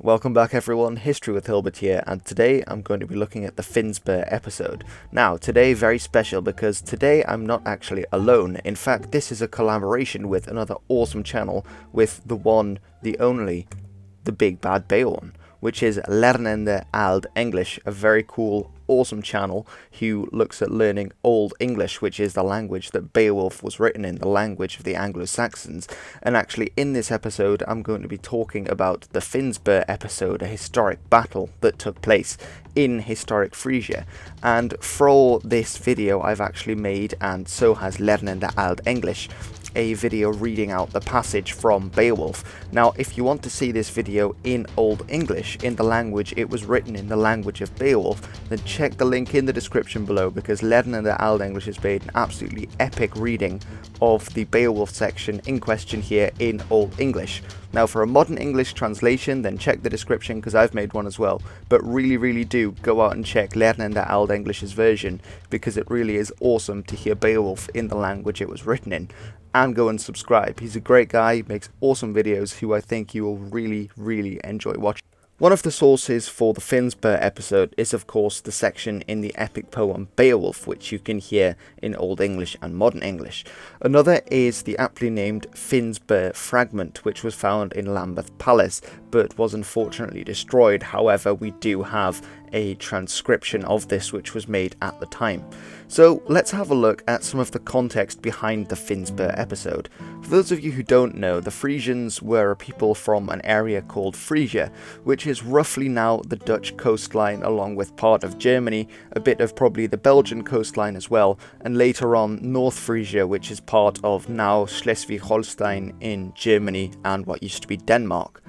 Welcome back everyone, History with Hilbert here, and today I'm going to be looking at the Finnsburh episode. Now, today very special because today I'm not actually alone. In fact, this is a collaboration with another awesome channel with the one, the only, the big bad Beowulf, which is Leornende Eald English, a very cool, awesome channel who looks at learning Old English, which is the language that Beowulf was written in, the language of the Anglo-Saxons. And actually in this episode I'm going to be talking about the Finnsburh episode, a historic battle that took place in historic Frisia. And for this video I've actually made, and so has Leornende Eald English, a video reading out the passage from Beowulf. Now, if you want to see this video in Old English, in the language it was written in, the language of Beowulf, then check the link in the description below, because Leornende Eald English has made an absolutely epic reading of the Beowulf section in question here in Old English. Now, for a modern English translation, then check the description because I've made one as well, but really do go out and check Leornende Eald English's version, because it really is awesome to hear Beowulf in the language it was written in. And go and subscribe. He's a great guy, makes awesome videos who I think you will really enjoy watching. One of the sources for the Finnsburh episode is of course the section in the epic poem Beowulf, which you can hear in Old English and Modern English. Another is the aptly named Finnsburh Fragment, which was found in Lambeth Palace, but was unfortunately destroyed. However, we do have a transcription of this which was made at the time. So let's have a look at some of the context behind the Finnsburh episode. For those of you who don't know, the Frisians were a people from an area called Frisia, which is roughly now the Dutch coastline along with part of Germany, a bit of probably the Belgian coastline as well, and later on North Frisia, which is part of now Schleswig-Holstein in Germany and what used to be Denmark.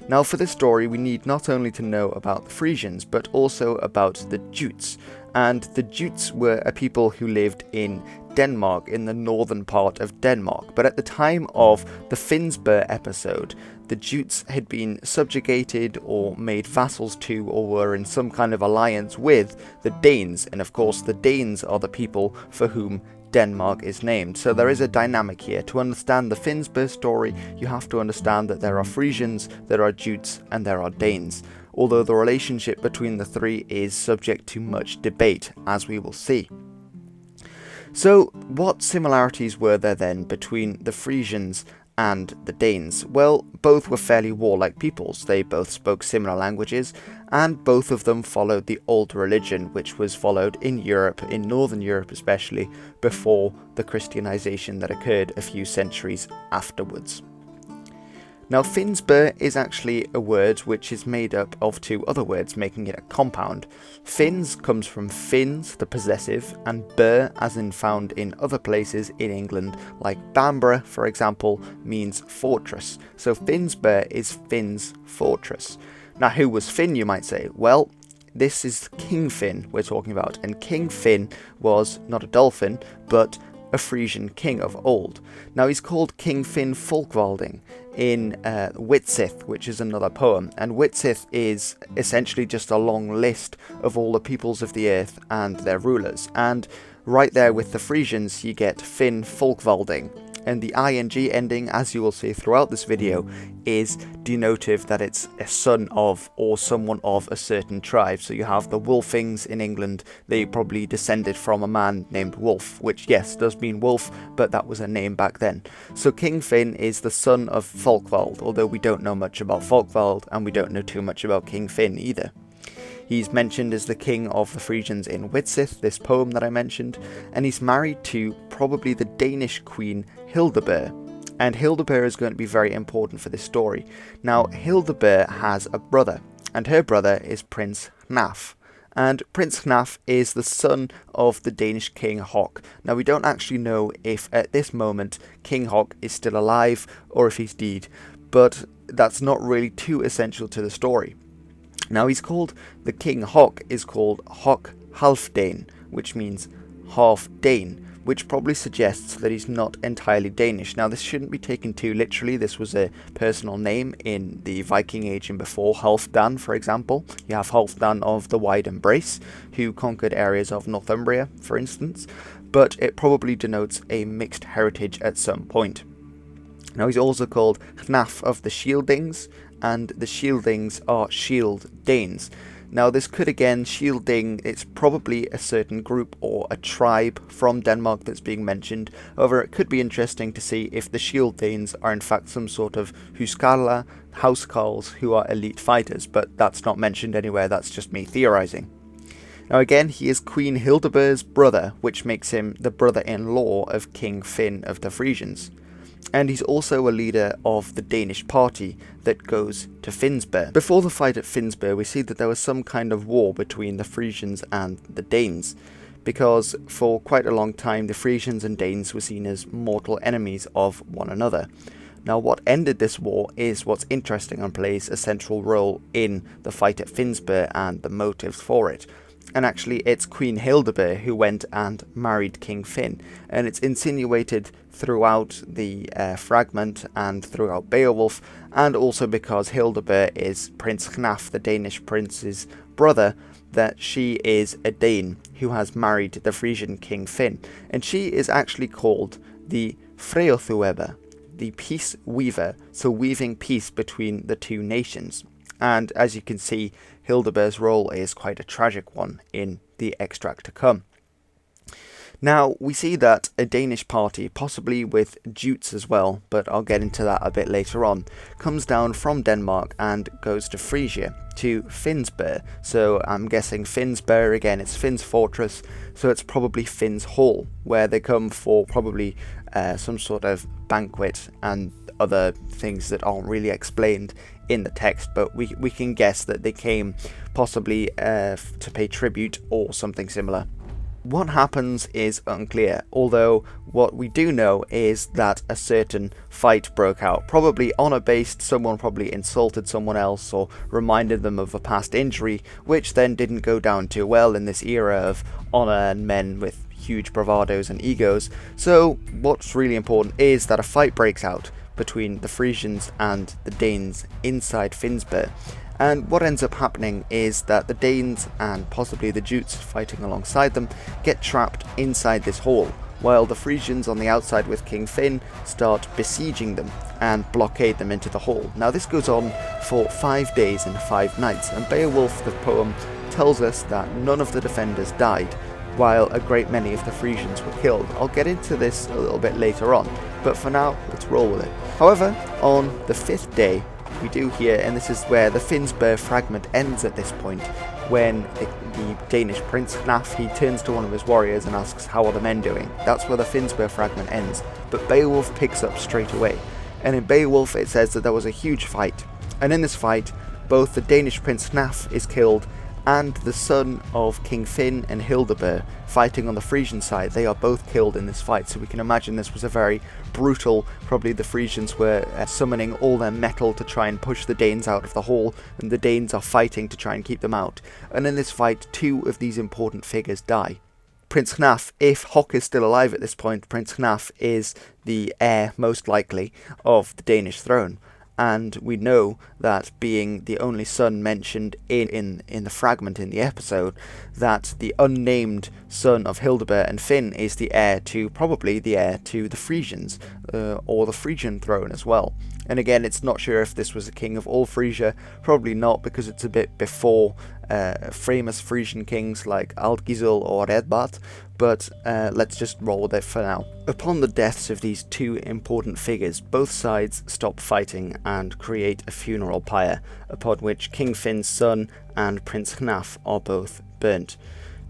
Now, for this story we need not only to know about the Frisians but also about the Jutes. And the Jutes were a people who lived in Denmark, in the northern part of Denmark. But at the time of the Finnsburh episode, the Jutes had been subjugated or made vassals to, or were in some kind of alliance with, the Danes. And of course the Danes are the people for whom Denmark is named. So there is a dynamic here. To understand the Finnsburh story, you have to understand that there are Frisians, there are Jutes, and there are Danes. Although the relationship between the three is subject to much debate, as we will see. So, what similarities were there then between the Frisians and the Danes? Well, both were fairly warlike peoples. They both spoke similar languages, and both of them followed the old religion, which was followed in Europe, in Northern Europe especially, before the Christianization that occurred a few centuries afterwards. Now, Finnsburh is actually a word which is made up of two other words, making it a compound. Finns comes from Finns, the possessive, and burh, as in found in other places in England, like Bamborough, for example, means fortress. So Finnsburh is Finn's fortress. Now, who was Finn, you might say? Well, this is King Finn we're talking about, and King Finn was not a dolphin, but a Frisian king of old. Now, he's called King Finn Folkvalding in Widsith, which is another poem, and Widsith is essentially just a long list of all the peoples of the earth and their rulers, and right there with the Frisians you get Finn Folkvalding, and the ing ending, as you will see throughout this video, is denotive that it's a son of or someone of a certain tribe. So you have the Wulfings in England, they probably descended from a man named Wolf, which yes, does mean wolf, but that was a name back then. So King Finn is the son of Folkvald, although we don't know much about Folkvald, and we don't know too much about King Finn either. He's mentioned as the king of the Frisians in Widsith, this poem that I mentioned, and he's married to probably the Danish queen Hildebert. And Hildebert is going to be very important for this story. Now, Hildebert has a brother, and her brother is Prince Hnaf. And Prince Hnaf is the son of the Danish King Hok. Now, we don't actually know if at this moment King Hok is still alive or if he's dead, but that's not really too essential to the story. Now, the King Hok is called Hok Halfdane, which means half Dane, which probably suggests that he's not entirely Danish. Now, this shouldn't be taken too literally. This was a personal name in the Viking Age and before. Halfdan, for example. You have Halfdan of the Wide Embrace, who conquered areas of Northumbria, for instance, but it probably denotes a mixed heritage at some point. Now, he's also called Hnaf of the Shieldings, and the Shieldings are Shield Danes. Now this could again, Shielding, it's probably a certain group or a tribe from Denmark that's being mentioned. However, it could be interesting to see if the Shield Danes are in fact some sort of Huskarla, housecarls who are elite fighters, but that's not mentioned anywhere, that's just me theorizing. Now again, he is Queen Hildeburh's brother, which makes him the brother-in-law of King Finn of the Frisians. And he's also a leader of the Danish party that goes to Finnsburh. Before the fight at Finnsburh, we see that there was some kind of war between the Frisians and the Danes, because for quite a long time the Frisians and Danes were seen as mortal enemies of one another. Now what ended this war is what's interesting and plays a central role in the fight at Finnsburh and the motives for it. And actually it's Queen Hildeburh who went and married King Finn, and it's insinuated throughout the fragment and throughout Beowulf, and also because Hildeburh is Prince Hnaf, the Danish prince's brother, that she is a Dane who has married the Frisian King Finn, and she is actually called the Freothueber, the peace weaver, so weaving peace between the two nations. And as you can see, Hildeburh's role is quite a tragic one in the extract to come. Now, we see that a Danish party, possibly with Jutes as well, but I'll get into that a bit later on, comes down from Denmark and goes to Frisia, to Finnsburh. So I'm guessing Finnsburh, again, it's Finn's fortress, so it's probably Finn's hall, where they come for probably some sort of banquet and other things that aren't really explained in the text, but we can guess that they came possibly to pay tribute or something similar. What happens is unclear, although what we do know is that a certain fight broke out, probably honor-based. Someone probably insulted someone else or reminded them of a past injury, which then didn't go down too well in this era of honor and men with huge bravados and egos. So what's really important is that a fight breaks out between the Frisians and the Danes inside Finnsburh. And what ends up happening is that the Danes and possibly the Jutes fighting alongside them get trapped inside this hall, while the Frisians on the outside with King Finn start besieging them and blockade them into the hall. Now this goes on for 5 days and 5 nights, and Beowulf the poem tells us that none of the defenders died, while a great many of the Frisians were killed. I'll get into this a little bit later on, but for now, let's roll with it. However, on the 5th day, we do hear, and this is where the Finnsburh Fragment ends at this point, when the Danish prince Hnaf, he turns to one of his warriors and asks, "How are the men doing?" That's where the Finnsburh Fragment ends, but Beowulf picks up straight away. And in Beowulf it says that there was a huge fight, and in this fight, both the Danish prince Hnaf is killed, and the son of King Finn and Hildeburh fighting on the Frisian side, they are both killed in this fight. So we can imagine this was a very brutal, probably the Frisians were summoning all their metal to try and push the Danes out of the hall, and the Danes are fighting to try and keep them out. And in this fight, 2 of these important figures die. Prince Hnaf, if Hok is still alive at this point, Prince Hnaf is the heir, most likely, of the Danish throne. And we know that being the only son mentioned in the fragment in the episode, that the unnamed son of Hildeburh and Finn is the heir to, probably the heir to the Frisians, or the Frisian throne as well. And again, it's not sure if this was a king of all Frisia, probably not, because it's a bit before famous Frisian kings like Aldgisl or Redbart, but let's just roll with it for now. Upon the deaths of these 2 important figures, both sides stop fighting and create a funeral pyre, upon which King Finn's son and Prince Hnaf are both burnt.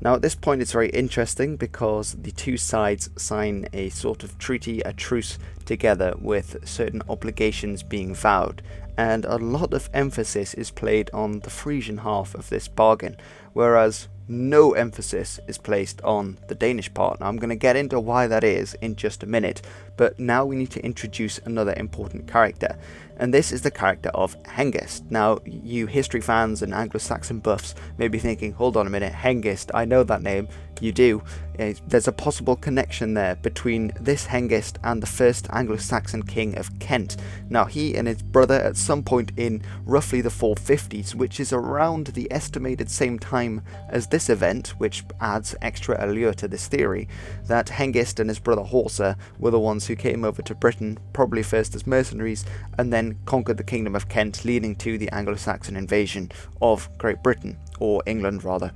Now at this point it's very interesting because the 2 sides sign a sort of treaty, a truce together with certain obligations being vowed, and a lot of emphasis is played on the Frisian half of this bargain, whereas no emphasis is placed on the Danish part. Now I'm going to get into why that is in just a minute, but now we need to introduce another important character, and this is the character of Hengist. Now you history fans and Anglo-Saxon buffs may be thinking, hold on a minute, Hengist, I know that name, you do, there's a possible connection there between this Hengist and the first Anglo-Saxon king of Kent. Now, he and his brother at some point in roughly the 450s, which is around the estimated same time as this event, which adds extra allure to this theory, that Hengist and his brother Horsa were the ones who came over to Britain, probably first as mercenaries, and then conquered the kingdom of Kent, leading to the Anglo-Saxon invasion of Great Britain, or England rather.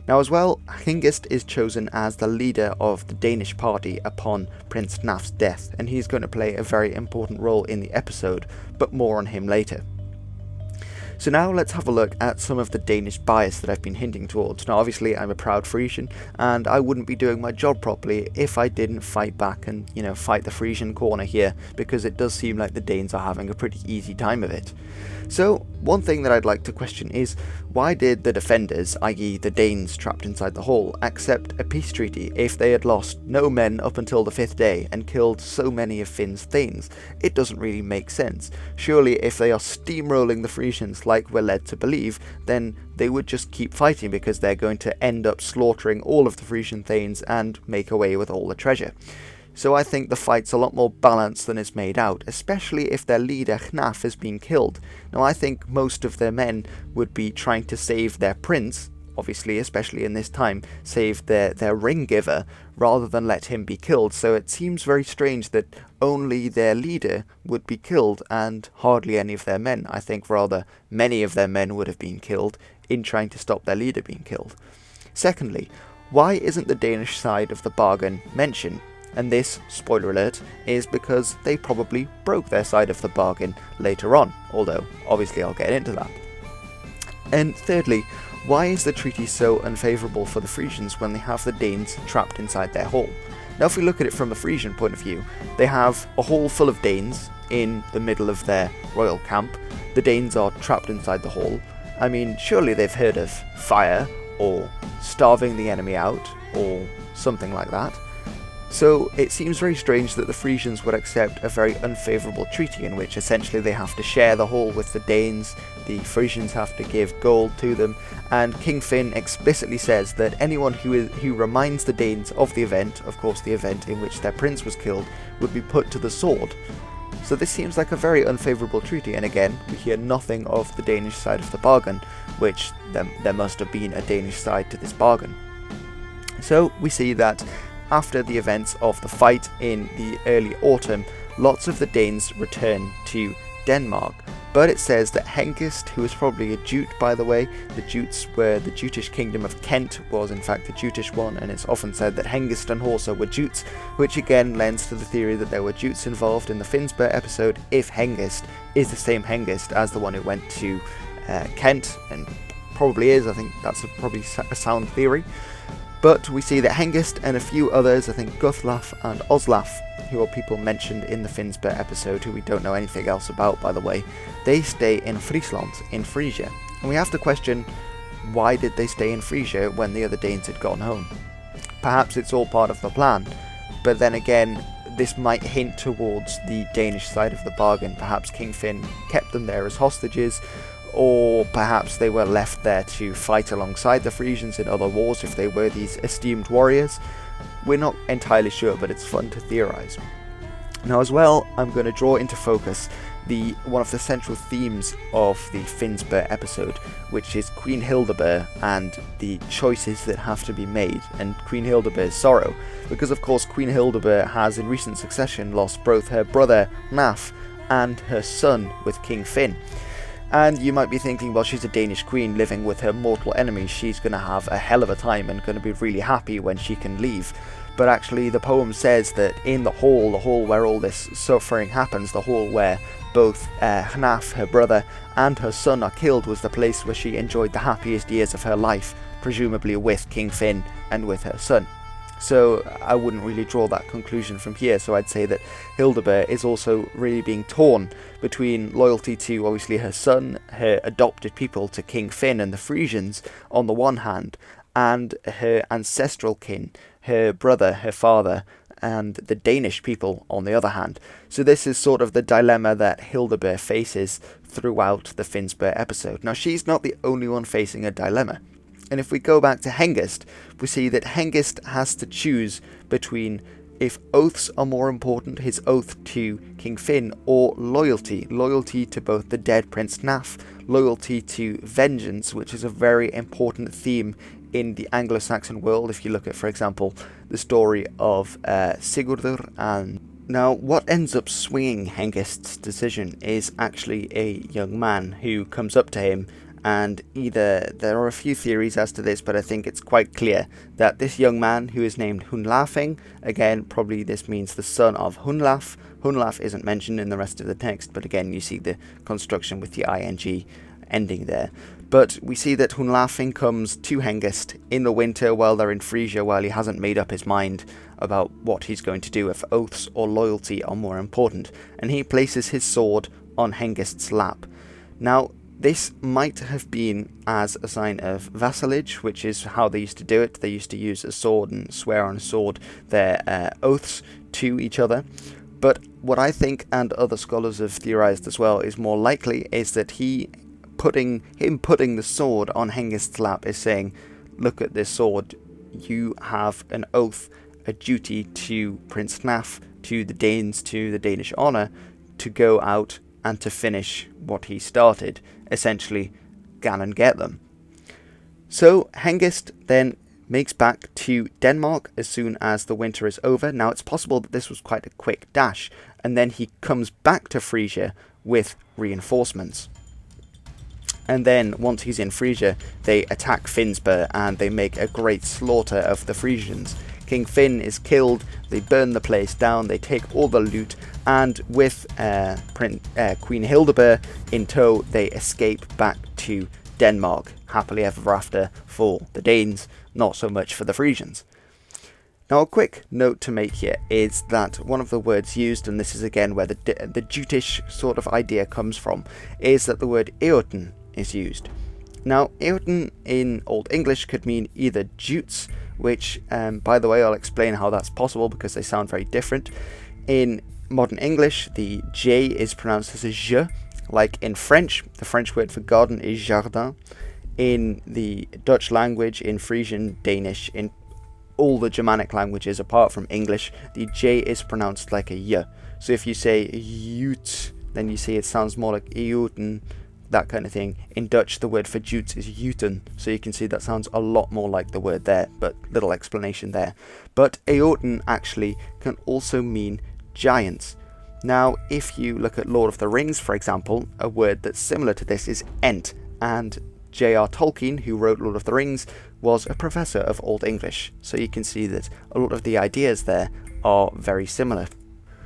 Now as well, Hengist is chosen as the leader of the Danish party upon Prince Hnaf's death, and he's going to play a very important role in the episode, but more on him later. So now let's have a look at some of the Danish bias that I've been hinting towards. Now obviously I'm a proud Frisian, and I wouldn't be doing my job properly if I didn't fight back and, fight the Frisian corner here, because it does seem like the Danes are having a pretty easy time of it. So, one thing that I'd like to question is, why did the defenders, i.e. the Danes trapped inside the hall, accept a peace treaty if they had lost no men up until the 5th day and killed so many of Finn's thanes? It doesn't really make sense. Surely if they are steamrolling the Frisians like we're led to believe, then they would just keep fighting because they're going to end up slaughtering all of the Frisian thanes and make away with all the treasure. So I think the fight's a lot more balanced than it's made out, especially if their leader Hnaf has been killed. Now I think most of their men would be trying to save their prince, obviously, especially in this time, save their ring giver, rather than let him be killed. So it seems very strange that only their leader would be killed and hardly any of their men. I think rather many of their men would have been killed in trying to stop their leader being killed. Secondly, why isn't the Danish side of the bargain mentioned? And this, spoiler alert, is because they probably broke their side of the bargain later on, although obviously I'll get into that. And thirdly, why is the treaty so unfavourable for the Frisians when they have the Danes trapped inside their hall? Now if we look at it from the Frisian point of view, they have a hall full of Danes in the middle of their royal camp. The Danes are trapped inside the hall. I mean, surely they've heard of fire, or starving the enemy out, or something like that. So it seems very strange that the Frisians would accept a very unfavourable treaty in which essentially they have to share the hall with the Danes, the Frisians have to give gold to them, and King Finn explicitly says that anyone who reminds the Danes of the event, of course the event in which their prince was killed, would be put to the sword. So this seems like a very unfavourable treaty, and again, we hear nothing of the Danish side of the bargain, which there must have been a Danish side to this bargain. So we see that after the events of the fight in the early autumn, lots of the Danes return to Denmark, but it says that Hengist, who is probably a Jute by the way, the Jutes were the Jutish kingdom of Kent, was in fact the Jutish one, and it's often said that Hengist and Horsa were Jutes, which again lends to the theory that there were Jutes involved in the Finnsburh episode if Hengist is the same Hengist as the one who went to Kent, and probably is. I think that's probably a sound theory. But we see that Hengist and a few others, I think Guthlaf and Oslaf, who are people mentioned in the Finnsburh episode, who we don't know anything else about by the way, they stay in Friesland, in Frisia. And we have to question, why did they stay in Frisia when the other Danes had gone home? Perhaps it's all part of the plan, but then again, this might hint towards the Danish side of the bargain. Perhaps King Finn kept them there as hostages, or perhaps they were left there to fight alongside the Frisians in other wars if they were these esteemed warriors. We're not entirely sure, but it's fun to theorise. Now as well, I'm going to draw into focus one of the central themes of the Finnsburh episode, which is Queen Hildebert and the choices that have to be made, and Queen Hildebert's sorrow, because of course Queen Hildebert has in recent succession lost both her brother Hnaf and her son with King Finn. And you might be thinking, well, she's a Danish queen living with her mortal enemies, she's going to have a hell of a time and going to be really happy when she can leave. But actually the poem says that in the hall where all this suffering happens, the hall where both Hnaf, her brother, and her son are killed, was the place where she enjoyed the happiest years of her life, presumably with King Finn and with her son. So I wouldn't really draw that conclusion from here, so I'd say that Hildebert is also really being torn between loyalty to obviously her son, her adopted people, to King Finn and the Frisians on the one hand, and her ancestral kin, her brother, her father, and the Danish people on the other hand. So this is sort of the dilemma that Hildebert faces throughout the Finnsburh episode. Now she's not the only one facing a dilemma. And if we go back to Hengist, we see that Hengist has to choose between if oaths are more important, his oath to King Finn, or loyalty. Loyalty to both the dead Prince Naf, loyalty to vengeance, which is a very important theme in the Anglo-Saxon world. If you look at, for example, the story of Sigurdur. And now what ends up swinging Hengist's decision is actually a young man who comes up to him, and there are a few theories as to this, but I think it's quite clear that this young man, who is named Hunlafing, again, probably this means the son of Hunlaf. Hunlaf isn't mentioned in the rest of the text, but again, you see the construction with the ing ending there. But we see that Hunlafing comes to Hengist in the winter while they're in Frisia, while he hasn't made up his mind about what he's going to do, if oaths or loyalty are more important, and he places his sword on Hengist's lap. Now, this might have been as a sign of vassalage, which is how they used to do it. They used to use a sword and swear on a sword their oaths to each other. But what I think, and other scholars have theorized as well, is more likely is that him putting the sword on Hengist's lap is saying, look at this sword, you have an oath, a duty to Prince Naf, to the Danes, to the Danish honour, to go out and to finish what he started, essentially gan and get them. So Hengist then makes back to Denmark as soon as the winter is over. Now it's possible that this was quite a quick dash, and then he comes back to Frisia with reinforcements. And then once he's in Frisia, they attack Finnsburh and they make a great slaughter of the Frisians. King Finn is killed, they burn the place down, they take all the loot, and with Queen Hildebert in tow, they escape back to Denmark, happily ever after for the Danes, not so much for the Frisians. Now a quick note to make here is that one of the words used, and this is again where the Jutish sort of idea comes from, is that the word Eoten is used. Now Eoten in Old English could mean either Jutes, which, by the way, I'll explain how that's possible because they sound very different. In modern English, the J is pronounced as a je, like in French. The French word for garden is jardin. In the Dutch language, in Frisian, Danish, in all the Germanic languages apart from English, the J is pronounced like a y. So if you say Jute, then you see it sounds more like Eoten, that kind of thing. In Dutch, the word for Jutes is Juten, so you can see that sounds a lot more like the word there, but little explanation there. But Eoten actually can also mean giants. Now, if you look at Lord of the Rings, for example, a word that's similar to this is Ent, and J.R. Tolkien, who wrote Lord of the Rings, was a professor of Old English, so you can see that a lot of the ideas there are very similar.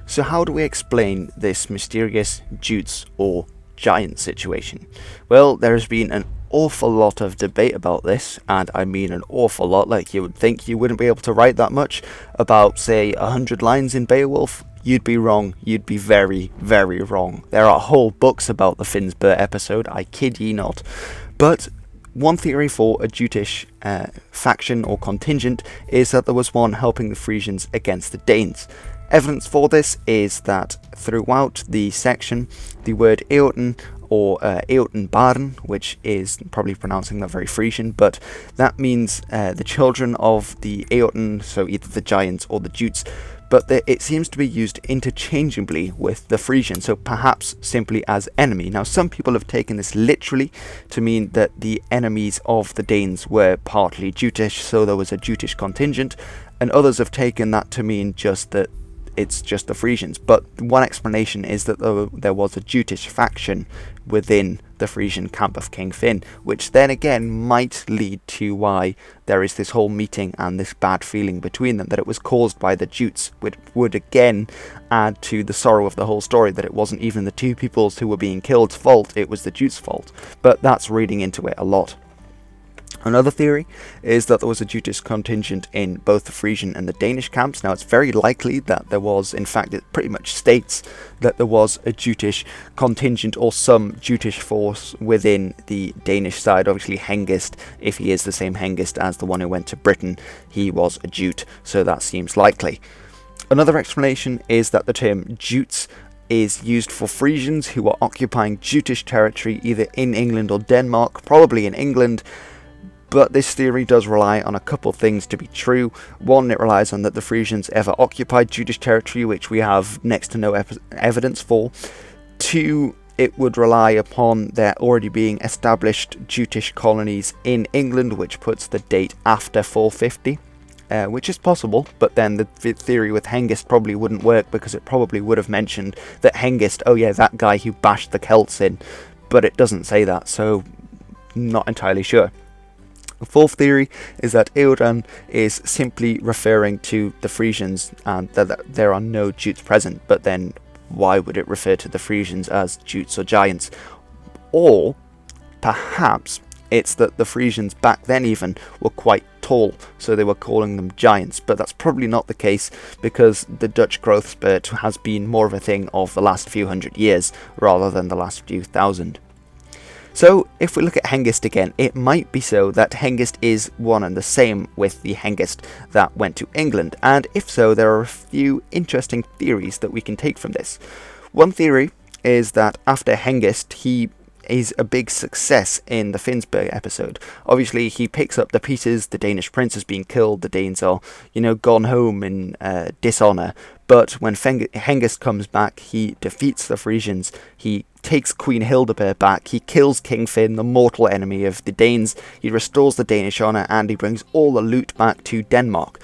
So how do we explain this mysterious Jutes or giant situation? Well, there has been an awful lot of debate about this, and I mean an awful lot. Like, you would think you wouldn't be able to write that much about, say, 100 lines in Beowulf. You'd be wrong. You'd be very, very wrong. There are whole books about the Finnsburh episode, I kid ye not. But one theory for a Jutish faction or contingent is that there was one helping the Frisians against the Danes. Evidence for this is that throughout the section, the word Eoten or Eotenbarn, which is probably pronouncing that very Frisian, but that means the children of the Eoten, so either the giants or the Jutes, but it seems to be used interchangeably with the Frisian, so perhaps simply as enemy. Now, some people have taken this literally to mean that the enemies of the Danes were partly Jutish, so there was a Jutish contingent, and others have taken that to mean just that it's just the Frisians. But one explanation is that there was a Jutish faction within the Frisian camp of King Finn, which then again might lead to why there is this whole meeting and this bad feeling between them, that it was caused by the Jutes, which would again add to the sorrow of the whole story, that it wasn't even the two peoples who were being killed's fault, it was the Jutes' fault. But that's reading into it a lot. Another theory is that there was a Jutish contingent in both the Frisian and the Danish camps. Now, it's very likely that there was, in fact, it pretty much states that there was a Jutish contingent or some Jutish force within the Danish side. Obviously, Hengist, if he is the same Hengist as the one who went to Britain, he was a Jute, so that seems likely. Another explanation is that the term Jutes is used for Frisians who are occupying Jutish territory either in England or Denmark, probably in England. But this theory does rely on a couple things to be true. One, it relies on that the Frisians ever occupied Jutish territory, which we have next to no evidence for. Two, it would rely upon there already being established Jutish colonies in England, which puts the date after 450. Which is possible, but then the theory with Hengist probably wouldn't work, because it probably would have mentioned that Hengist, oh yeah, that guy who bashed the Celts in, but it doesn't say that, so not entirely sure. The fourth theory is that Eald is simply referring to the Frisians and that there are no Jutes present, but then why would it refer to the Frisians as Jutes or giants? Or perhaps it's that the Frisians back then even were quite tall, so they were calling them giants, but that's probably not the case, because the Dutch growth spurt has been more of a thing of the last few hundred years rather than the last few thousand. So if we look at Hengist again, it might be so that Hengist is one and the same with the Hengist that went to England, and if so, there are a few interesting theories that we can take from this. One theory is that after Hengist, he is a big success in the Finnsburh episode. Obviously, he picks up the pieces, the Danish prince is being killed, the Danes are, gone home in dishonour, but when Hengist comes back, he defeats the Frisians, he takes Queen Hildeburh back, he kills King Finn, the mortal enemy of the Danes, he restores the Danish honour, and he brings all the loot back to Denmark,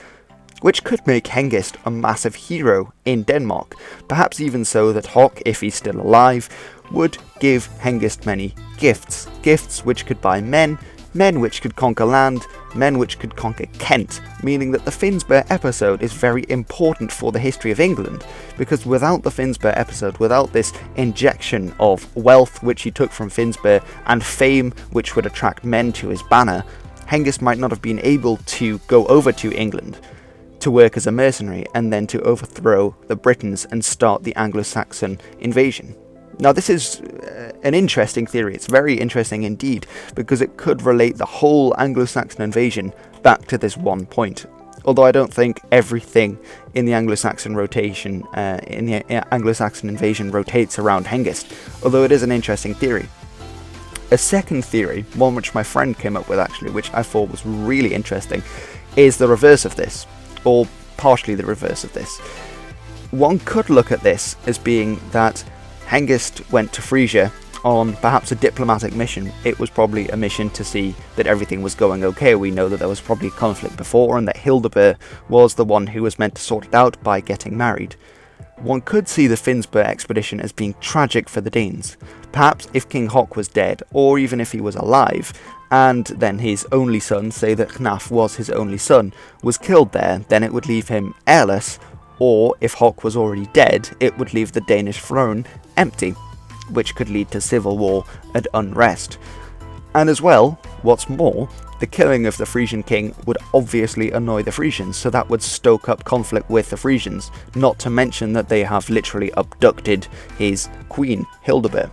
which could make Hengist a massive hero in Denmark. Perhaps even so that Hok, if he's still alive, would give Hengist many gifts. Gifts which could buy men, men which could conquer land, men which could conquer Kent, meaning that the Finnsburh episode is very important for the history of England, because without the Finnsburh episode, without this injection of wealth which he took from Finnsburh, and fame which would attract men to his banner, Hengist might not have been able to go over to England to work as a mercenary and then to overthrow the Britons and start the Anglo-Saxon invasion. Now this is an interesting theory, it's very interesting indeed, because it could relate the whole Anglo-Saxon invasion back to this one point. Although I don't think everything in the Anglo-Saxon rotation, in the Anglo-Saxon invasion rotates around Hengist, although it is an interesting theory. A second theory, one which my friend came up with actually, which I thought was really interesting, is the reverse of this, or partially the reverse of this. One could look at this as being that Hengist went to Frisia on perhaps a diplomatic mission. It was probably a mission to see that everything was going okay. We know that there was probably conflict before, and that Hildeburh was the one who was meant to sort it out by getting married. One could see the Finnsburh expedition as being tragic for the Danes. Perhaps if King Hok was dead, or even if he was alive, and then his only son, say that Hnaf was his only son, was killed there, then it would leave him heirless, or if Hok was already dead, it would leave the Danish throne empty, which could lead to civil war and unrest. And as well, what's more, the killing of the Frisian king would obviously annoy the Frisians, so that would stoke up conflict with the Frisians, not to mention that they have literally abducted his queen, Hildeburh.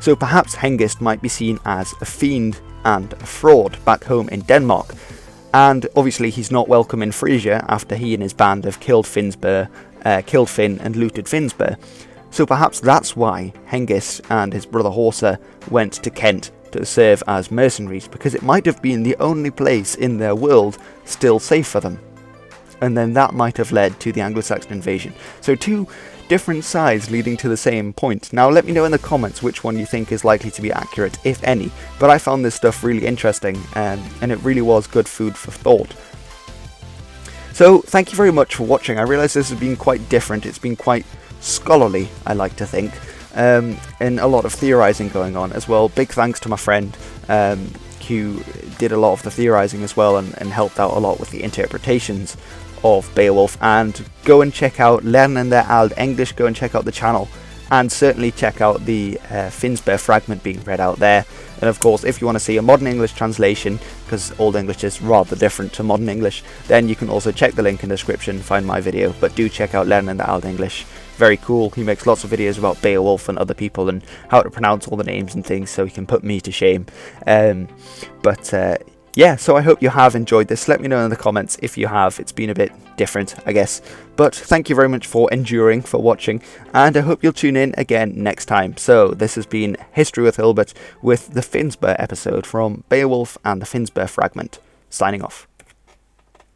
So perhaps Hengist might be seen as a fiend and a fraud back home in Denmark, and obviously he's not welcome in Frisia after he and his band have killed Finn and looted Finnsburh. So perhaps that's why Hengist and his brother Horsa went to Kent to serve as mercenaries, because it might have been the only place in their world still safe for them. And then that might have led to the Anglo-Saxon invasion. So two different sides leading to the same point. Now let me know in the comments which one you think is likely to be accurate, if any. But I found this stuff really interesting, and it really was good food for thought. So thank you very much for watching. I realise this has been quite different. It's been quite scholarly, I like to think, and a lot of theorising going on as well. Big thanks to my friend who did a lot of the theorising as well, and helped out a lot with the interpretations of Beowulf. And go and check out Leornende Eald English, go and check out the channel, and certainly check out the Finnsburh Fragment being read out there. And of course, if you want to see a modern English translation, because Old English is rather different to modern English, then you can also check the link in the description, find my video. But do check out Leornende Eald English. Very cool. He makes lots of videos about Beowulf and other people and how to pronounce all the names and things, so he can put me to shame. yeah, so I hope you have enjoyed this. Let me know in the comments if you have. It's been a bit different, I guess. But thank you very much for enduring, for watching, and I hope you'll tune in again next time. So this has been History with Hilbert with the Finnsburh episode from Beowulf and the Finnsburh Fragment. Signing off.